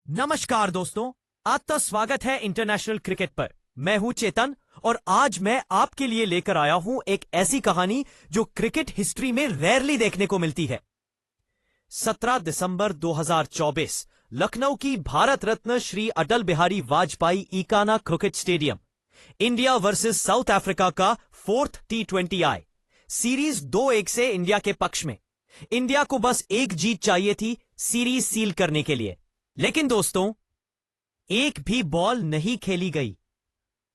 नमस्कार दोस्तों, आपका स्वागत है इंटरनेशनल क्रिकेट पर। मैं हूं चेतन और आज मैं आपके लिए लेकर आया हूं एक ऐसी कहानी जो क्रिकेट हिस्ट्री में रेयरली देखने को मिलती है। 17 दिसंबर 2024 लखनऊ की Bharat Ratna Shri Atal Bihari Vajpayee Ekana cricket stadium, India versus South Africa का 4th T20I सीरीज 2-1 से इंडिया के पक्ष में। इंडिया को बस एक जीत चाहिए थी सीरीज सील करने के लिए, लेकिन दोस्तों एक भी बॉल नहीं खेली गई।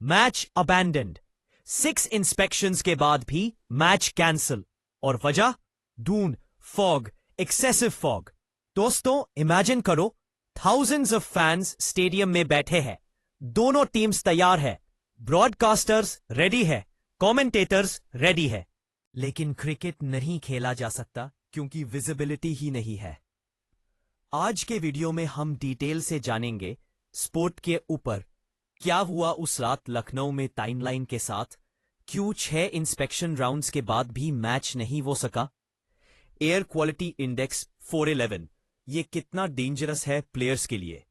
Match abandoned. 6 इंस्पेक्शंस के बाद भी मैच कैंसिल। और वजह धून, फॉग, एक्सेसिव फॉग। दोस्तों इमेजिन करो, थाउजेंड्स ऑफ फैंस स्टेडियम में बैठे हैं, दोनों टीम्स तैयार है, ब्रॉडकास्टर्स रेडी है, कमेंटेटर्स रेडी है, लेकिन क्रिकेट नहीं खेला जा सकता क्योंकि विजिबिलिटी ही नहीं है। आज के वीडियो में हम डिटेल से जानेंगे स्पोर्ट के ऊपर क्या हुआ उस रात लखनऊ में टाइमलाइन के साथ, क्यों 6 इंस्पेक्शन राउंड्स के बाद भी मैच नहीं हो सका, एयर क्वालिटी इंडेक्स 411 ये कितना डेंजरस है प्लेयर्स के लिए,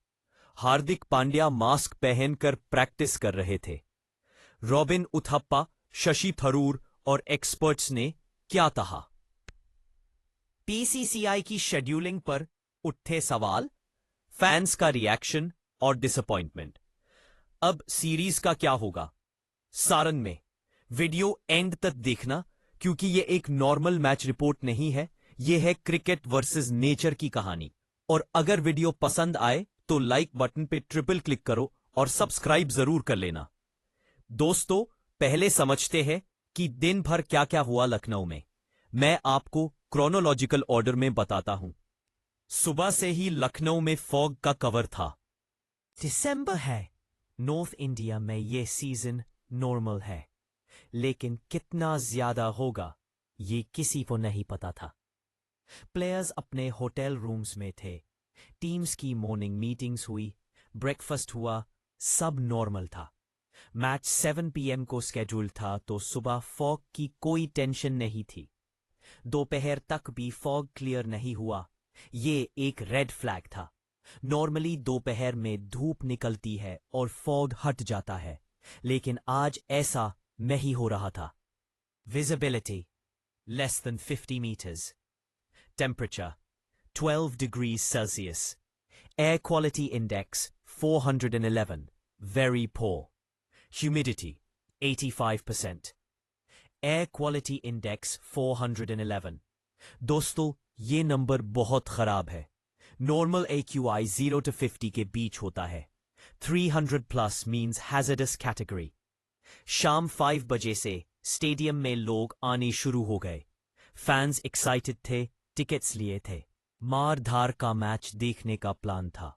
हार्दिक पांड्या मास्क पहनकर प्रैक्टिस कर रहे थे, रॉबिन उथप्पा, शशि थरूर और एक्सपर्ट्स ने क्या कहा, पीसीसीआई की शेड्यूलिंग पर उठे सवाल, फैंस का रिएक्शन और डिसअपॉइंटमेंट। अब सीरीज का क्या होगा, सारन में। वीडियो एंड तक देखना क्योंकि यह एक नॉर्मल मैच रिपोर्ट नहीं है, यह है क्रिकेट वर्सेस नेचर की कहानी। और अगर वीडियो पसंद आए तो लाइक बटन पे ट्रिपल क्लिक करो और सब्सक्राइब जरूर कर लेना। दोस्तों पहले समझते हैं कि दिन भर क्या क्या हुआ लखनऊ में। मैं आपको क्रोनोलॉजिकल ऑर्डर में बताता हूं। सुबह से ही लखनऊ में फॉग का कवर था। दिसंबर है, नॉर्थ इंडिया में यह सीजन नॉर्मल है, लेकिन कितना ज्यादा होगा ये किसी को नहीं पता था। प्लेयर्स अपने होटल रूम्स में थे, टीम्स की मॉर्निंग मीटिंग्स हुई, ब्रेकफास्ट हुआ, सब नॉर्मल था। मैच 7 PM को स्केड्यूल था तो सुबह फॉग की कोई टेंशन नहीं थी। दोपहर तक भी फॉग क्लियर नहीं हुआ, ये एक रेड फ्लैग था। नॉर्मली दोपहर में धूप निकलती है और फॉग हट जाता है, लेकिन आज ऐसा नहीं हो रहा था। Visibility less than 50 meters. Temperature 12 degrees Celsius. Air quality index 411, very poor. Humidity 85%. Air quality index 411. दोस्तों ये नंबर बहुत खराब है। नॉर्मल AQI 0 to 50 के बीच होता है। 300 प्लस मीन्स हैजर्डस कैटेगरी। शाम 5 बजे से स्टेडियम में लोग आने शुरू हो गए। फैंस एक्साइटेड थे, टिकट्स लिए थे, मार धार का मैच देखने का प्लान था,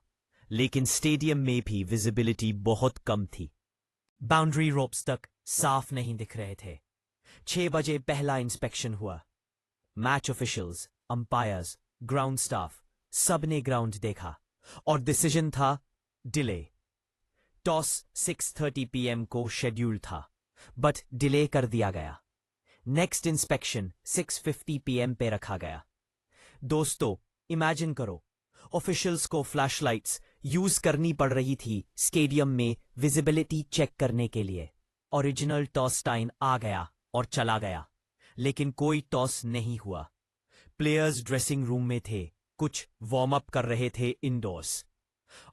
लेकिन स्टेडियम में भी विजिबिलिटी बहुत कम थी। बाउंड्री रोप्स तक साफ नहीं दिख रहे थे। 6 बजे पहला इंस्पेक्शन हुआ। Match officials, umpires, ground staff सबने ग्राउंड देखा और डिसीजन था डिले। टॉस 6:30 PM को शेड्यूल था, बट डिले कर दिया गया। नेक्स्ट इंस्पेक्शन 6:50 PM पे रखा गया। दोस्तों इमेजिन करो, ऑफिशियल्स को फ्लैशलाइट्स यूज करनी पड़ रही थी स्टेडियम में विजिबिलिटी चेक करने के लिए। ओरिजिनल टॉस टाइम आ गया और चला गया, लेकिन कोई टॉस नहीं हुआ। प्लेयर्स ड्रेसिंग रूम में थे, कुछ वार्म अप कर रहे थे इंडोर्स।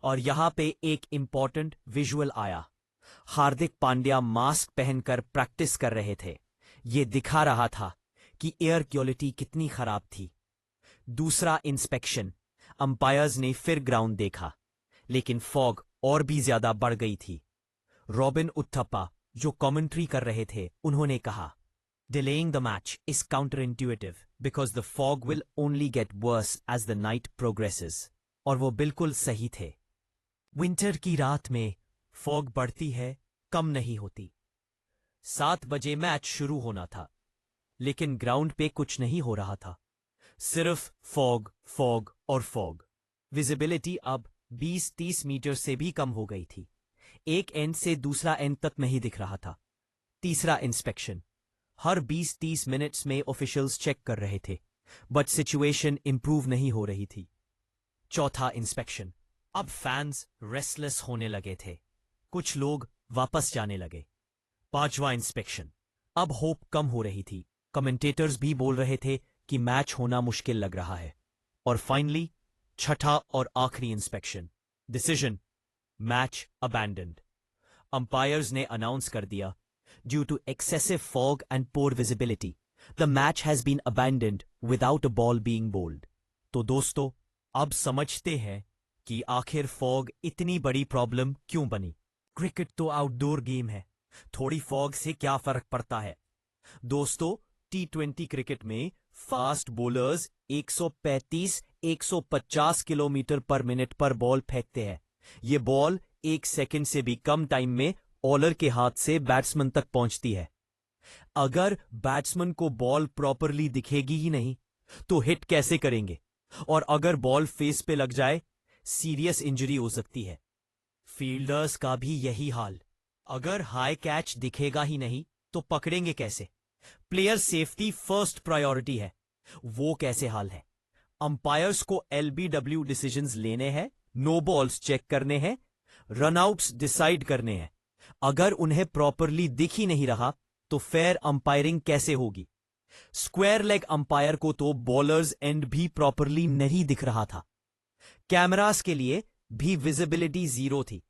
और यहां पे एक इंपॉर्टेंट विजुअल आया। हार्दिक पांड्या मास्क पहनकर प्रैक्टिस कर रहे थे। ये दिखा रहा था कि एयर क्वालिटी कितनी खराब थी। दूसरा इंस्पेक्शन, अंपायर्स ने फिर ग्राउंड देखा, लेकिन फॉग और भी ज्यादा बढ़ गई थी। रॉबिन उथप्पा जो कमेंट्री कर रहे थे, उन्होंने कहा, Delaying the match is counterintuitive because the fog will only get worse as the night progresses. और वो बिल्कुल सही थे। विंटर की रात में फॉग बढ़ती है, कम नहीं होती। 7 बजे मैच शुरू होना था, लेकिन ग्राउंड पे कुछ नहीं हो रहा था, सिर्फ फॉग फॉग और फॉग। विजिबिलिटी अब 20-30 मीटर से भी कम हो गई थी। एक एंड से दूसरा एंड तक नहीं दिख रहा था। तीसरा इंस्पेक्शन, हर 20-30 मिनट्स में ऑफिशियल्स चेक कर रहे थे, बट सिचुएशन इंप्रूव नहीं हो रही थी। चौथा इंस्पेक्शन, अब फैंस रेस्टलेस होने लगे थे। कुछ लोग वापस जाने लगे। पांचवा इंस्पेक्शन। अब होप कम हो रही थी। कमेंटेटर्स भी बोल रहे थे कि मैच होना मुश्किल लग रहा है। और फाइनली छठा और आखिरी inspection. Decision, match abandoned. Umpires ने अनाउंस कर दिया, due to excessive fog and poor visibility the match has been abandoned without a ball being bowled. तो दोस्तों, अब समझते हैं कि आखिर फॉग इतनी बड़ी प्रॉब्लम क्यों बनी। क्रिकेट तो आउटडोर गेम है, थोड़ी फॉग से क्या फर्क पड़ता है। दोस्तों, T20 क्रिकेट में फास्ट बॉलर्स 135-150 किलोमीटर पर मिनट पर बॉल फेंकते हैं। ये बॉल 1 सेकंड से भी कम टाइम में बॉलर के हाथ से बैट्समैन तक पहुंचती है। अगर बैट्समैन को बॉल प्रॉपरली दिखेगी ही नहीं तो हिट कैसे करेंगे? और अगर बॉल फेस पे लग जाए, सीरियस इंजरी हो सकती है। फील्डर्स का भी यही हाल। अगर हाई कैच दिखेगा ही नहीं तो पकड़ेंगे कैसे? प्लेयर सेफ्टी फर्स्ट प्रायोरिटी है, वो कैसे हाल है? अंपायर्स को LBW डिसीजंस लेने हैं, नो बॉल्स चेक करने हैं, रनआउट्स डिसाइड करने हैं। अगर उन्हें प्रॉपरली दिख ही नहीं रहा तो फेयर अंपायरिंग कैसे होगी? स्क्वायर लेग अंपायर को तो बॉलर्स एंड भी प्रॉपरली नहीं दिख रहा था। कैमरास के लिए भी विजिबिलिटी जीरो थी।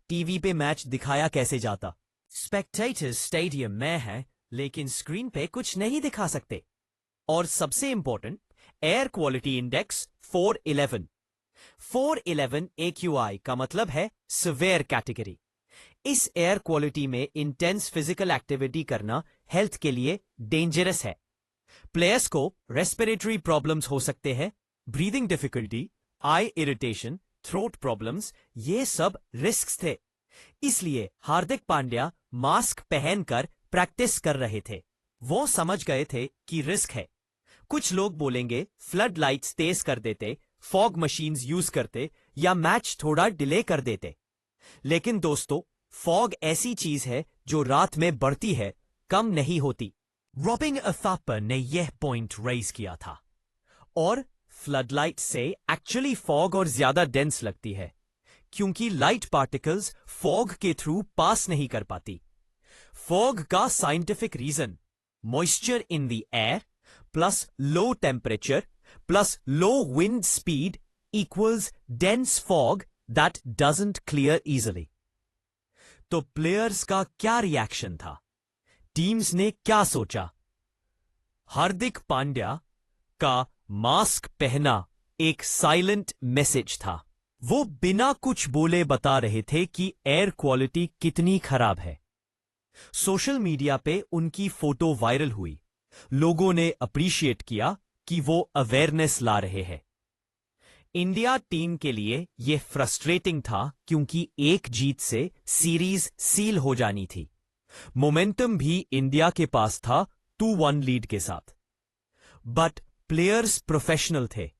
टीवी पे मैच दिखाया कैसे जाता? स्पेक्टेटर्स स्टेडियम में है लेकिन स्क्रीन पे कुछ नहीं दिखा सकते। और सबसे important, air quality index 411। 411 AQI का मतलब है सिवियर कैटेगरी। इस एयर क्वालिटी में इंटेंस फिजिकल एक्टिविटी करना हेल्थ के लिए डेंजरस है। प्लेयर्स को रेस्पिरेटरी प्रॉब्लम्स हो सकते हैं, ब्रीदिंग डिफिकल्टी, आई इरिटेशन, थ्रोट प्रॉब्लम्स, ये सब रिस्क्स थे। इसलिए हार्दिक पांड्या मास्क पहनकर प्रैक्टिस कर रहे थे। वो समझ गए थे कि रिस्क है। कुछ लोग बोलेंगे फ्लड लाइट्स तेज कर देते, फॉग मशीन्स यूज करते या मैच थोड़ा डिले कर देते। लेकिन दोस्तों, फॉग ऐसी चीज है जो रात में बढ़ती है, कम नहीं होती। रॉबिन अथापर ने यह पॉइंट रेज किया था। और फ्लडलाइट से एक्चुअली फॉग और ज्यादा डेंस लगती है क्योंकि लाइट पार्टिकल्स फॉग के थ्रू पास नहीं कर पाती। फॉग का scientific reason, moisture in the air plus low temperature plus low wind speed equals dense fog that doesn't clear easily. तो प्लेयर्स का क्या रिएक्शन था? टीम्स ने क्या सोचा? हार्दिक पांड्या का मास्क पहना एक साइलेंट मैसेज था। वो बिना कुछ बोले बता रहे थे कि एयर क्वालिटी कितनी खराब है। सोशल मीडिया पे उनकी फोटो वायरल हुई। लोगों ने अप्रिशिएट किया कि वो अवेयरनेस ला रहे हैं। इंडिया टीम के लिए यह फ्रस्ट्रेटिंग था क्योंकि एक जीत से सीरीज सील हो जानी थी। मोमेंटम भी इंडिया के पास था 2-1 लीड के साथ। बट प्लेयर्स प्रोफेशनल थे।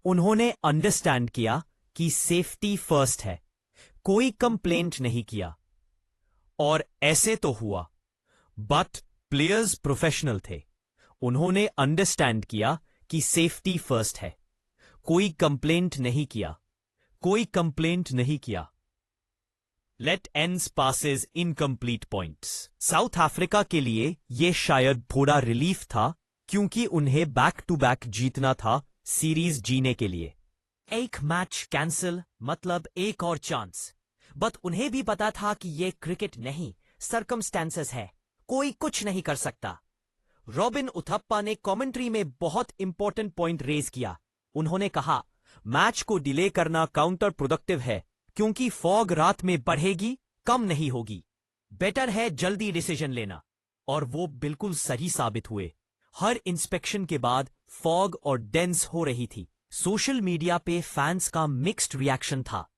उन्होंने अंडरस्टैंड किया कि सेफ्टी फर्स्ट है। कोई कंप्लेंट नहीं किया। और ऐसे तो हुआ। बट प्लेयर्स प्रोफेशनल थे। उन्होंने अंडरस्टैंड किया कि सेफ्टी फर्स्ट है। कोई कंप्लेंट नहीं किया। कोई कंप्लेंट नहीं किया। Late ends passes incomplete points. South Africa के लिए यह शायद थोड़ा रिलीफ था क्योंकि उन्हें बैक टू बैक जीतना था सीरीज जीने के लिए। एक मैच कैंसिल मतलब एक और चांस। बट उन्हें भी पता था कि यह क्रिकेट नहीं, सर्कमस्टेंसेस है, कोई कुछ नहीं कर सकता। रॉबिन उथप्पा ने कमेंट्री में बहुत इंपॉर्टेंट पॉइंट रेज किया। उन्होंने कहा, मैच को डिले करना काउंटर प्रोडक्टिव है क्योंकि फॉग रात में बढ़ेगी, कम नहीं होगी। बेटर है जल्दी डिसीजन लेना। और वो बिल्कुल सही साबित हुए। हर इंस्पेक्शन के बाद फॉग और डेंस हो रही थी। सोशल मीडिया पे फैंस का मिक्स्ड रिएक्शन था।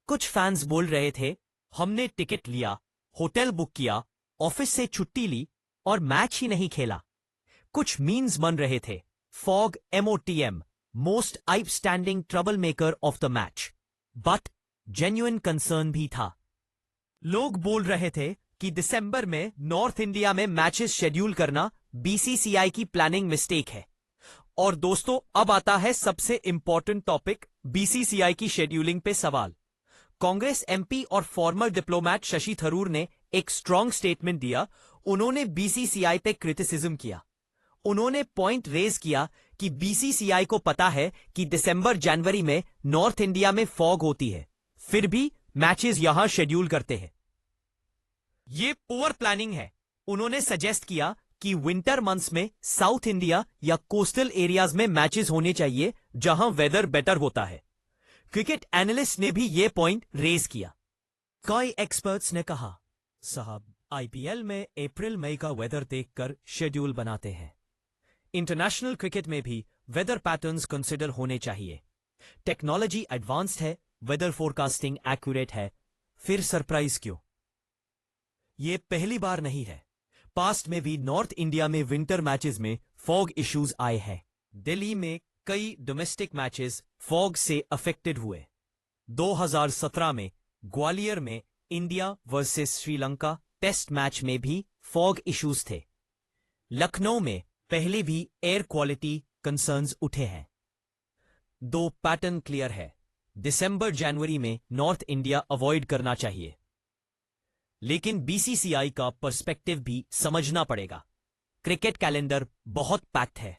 कुछ फैंस बोल रहे थे, हमने टिकट लिया, होटल बुक किया, ऑफिस से छुट्टी ली और मैच ही नहीं खेला। कुछ मीम्स बन रहे थे, fog MOTM, most outstanding trouble maker of the match. But genuine concern भी था। लोग बोल रहे थे कि दिसंबर में नॉर्थ इंडिया में मैचेस शेड्यूल करना BCCI की प्लानिंग मिस्टेक है और दोस्तों अब आता है सबसे इंपॉर्टेंट टॉपिक, बीसीसीआई की शेड्यूलिंग पे सवाल। कांग्रेस एमपी और फॉर्मर डिप्लोमैट शशि थरूर ने एक स्ट्रांग स्टेटमेंट दिया। उन्होंने बीसीसीआई पे क्रिटिसिज्म किया। उन्होंने पॉइंट रेज किया कि बीसीसीआई को पता है कि दिसंबर जनवरी में नॉर्थ इंडिया में फॉग होती है, फिर भी मैचेस यहां शेड्यूल करते हैं। ये पुअर प्लानिंग है। उन्होंने सजेस्ट किया कि विंटर मंथ्स में साउथ इंडिया या कोस्टल एरियाज में मैचेस होने चाहिए जहां वेदर बेटर होता है। क्रिकेट एनालिस्ट ने भी यह पॉइंट रेज किया। कई एक्सपर्ट्स ने कहा, साहब आईपीएल में अप्रैल मई का वेदर देखकर शेड्यूल बनाते हैं। इंटरनेशनल क्रिकेट में भी वेदर पैटर्न्स कंसिडर होने चाहिए। टेक्नोलॉजी एडवांस्ड है, वेदर फोरकास्टिंग एक्यूरेट है, फिर सरप्राइज क्यों? यह पहली बार नहीं है। पास्ट में भी नॉर्थ इंडिया में विंटर मैचेस में फॉग इश्यूज आए हैं। दिल्ली में कई डोमेस्टिक मैचेस फॉग से अफेक्टेड हुए। 2017 में ग्वालियर में India versus Sri Lanka test match में भी फॉग इश्यूज थे। लखनऊ में पहले भी एयर क्वालिटी कंसर्न्स उठे हैं। दो पैटर्न क्लियर है, दिसंबर जनवरी में नॉर्थ इंडिया अवॉइड करना चाहिए। लेकिन बीसीसीआई का पर्सपेक्टिव भी समझना पड़ेगा। क्रिकेट कैलेंडर बहुत पैक्ड है।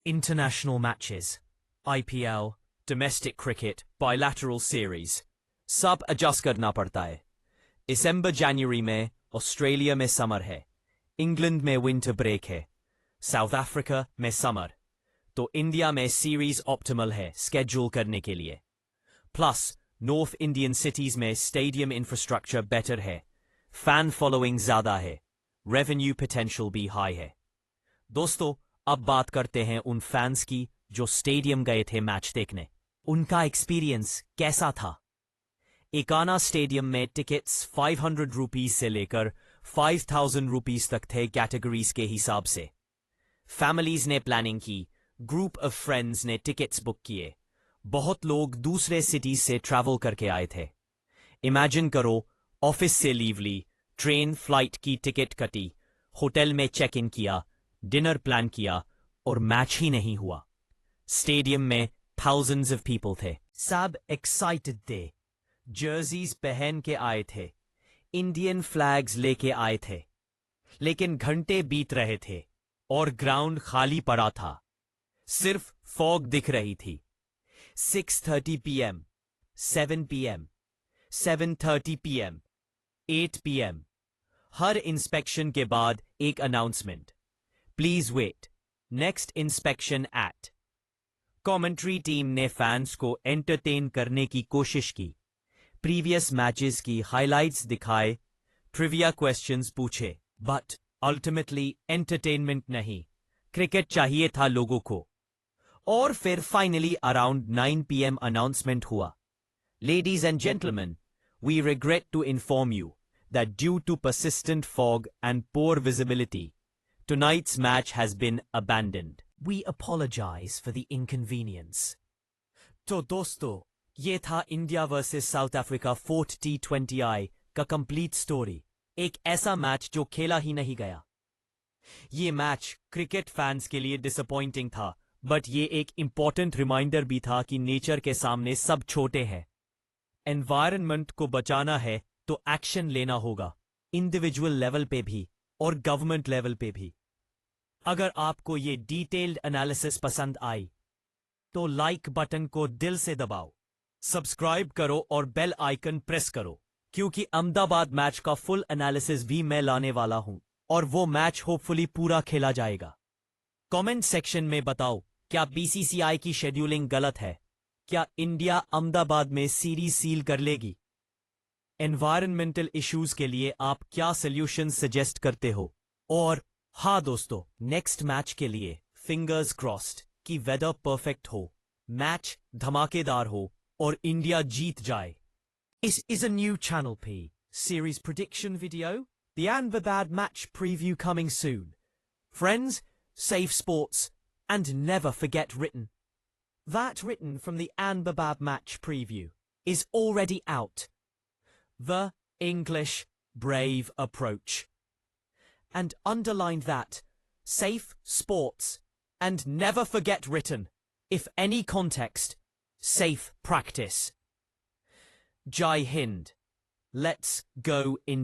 International matches, IPL, domestic cricket, bilateral series, सब एडजस्ट करना पड़ता है। दिसंबर जनवरी में ऑस्ट्रेलिया में समर है, इंग्लैंड में विंटर ब्रेक है, साउथ अफ्रीका में समर, तो इंडिया में सीरीज ऑप्टिमल है स्केड्यूल करने के लिए। प्लस नॉर्थ इंडियन सिटीज में स्टेडियम इंफ्रास्ट्रक्चर बेटर है, फैन फॉलोइंग ज्यादा है, रेवेन्यू पोटेंशियल भी हाई है। दोस्तों अब बात करते हैं उन फैंस की जो स्टेडियम गए थे मैच देखने। उनका एक्सपीरियंस कैसा था? एकाना स्टेडियम में टिकट्स 500 रुपीज से लेकर 5000 रुपीज तक थे कैटेगरीज के हिसाब से। फैमिलीज ने प्लानिंग की, ग्रुप ऑफ फ्रेंड्स ने टिकट्स बुक किए। बहुत लोग दूसरे सिटीज से ट्रैवल करके आए थे। इमेजिन करो, ऑफिस से लीव ली, ट्रेन फ्लाइट की टिकट कटी, होटल में चेक इन किया, डिनर प्लान किया और मैच ही नहीं हुआ। स्टेडियम में थाउजेंड्स ऑफ पीपल थे, सब एक्साइटेड थे, जर्सीज पहन के आए थे, इंडियन फ्लैग्स लेके आए थे। लेकिन घंटे बीत रहे थे और ग्राउंड खाली पड़ा था, सिर्फ फॉग दिख रही थी। 6:30 PM, 7 PM, 7:30 PM, 8 PM, हर इंस्पेक्शन के बाद एक announcement, please wait, next inspection at. Commentary team ने फैंस को एंटरटेन करने की कोशिश की, प्रीवियस मैचेस की हाइलाइट्स दिखाए, ट्रिविया क्वेश्चंस पूछे, बट अल्टीमेटली एंटरटेनमेंट नहीं, क्रिकेट चाहिए था लोगों को। और फिर फाइनली अराउंड 9 PM अनाउंसमेंट हुआ, ladies and gentleman, we regret to inform you that due to persistent fog and poor visibility, tonight's match has been abandoned. We apologize for the inconvenience. तो दोस्तों ये था India versus South Africa 4th T20I का complete story. एक ऐसा match जो खेला ही नहीं गया। ये मैच क्रिकेट फैंस के लिए डिसअपॉइंटिंग था, बट ये एक इंपॉर्टेंट रिमाइंडर भी था कि नेचर के सामने सब छोटे हैं। एनवायरनमेंट को बचाना है तो एक्शन लेना होगा, इंडिविजुअल लेवल पे भी और गवर्नमेंट लेवल पे भी। अगर आपको ये डिटेल्ड एनालिसिस पसंद आई तो लाइक बटन को दिल से दबाओ, सब्सक्राइब करो और बेल आइकन प्रेस करो, क्योंकि अहमदाबाद मैच का फुल एनालिसिस भी मैं लाने वाला हूं और वो मैच होपफुली पूरा खेला जाएगा। कमेंट सेक्शन में बताओ, क्या बीसीसीआई की शेड्यूलिंग गलत है? क्या इंडिया अहमदाबाद में सीरीज सील कर लेगी? एनवायरमेंटल इश्यूज के लिए आप क्या सॉल्यूशन सजेस्ट करते हो? और हाँ दोस्तों, नेक्स्ट मैच के लिए फिंगर्स क्रॉस्ड कि वेदर परफेक्ट हो, मैच धमाकेदार हो और इंडिया जीत जाए। This is a new channel P series prediction video, the Ahmedabad match preview coming soon. Friends, save sports and never forget written. That written from the Ahmedabad match preview is already out. The English brave approach. And underlined that safe sports And never forget written. If any context, safe practice. Jai Hind. Let's go in.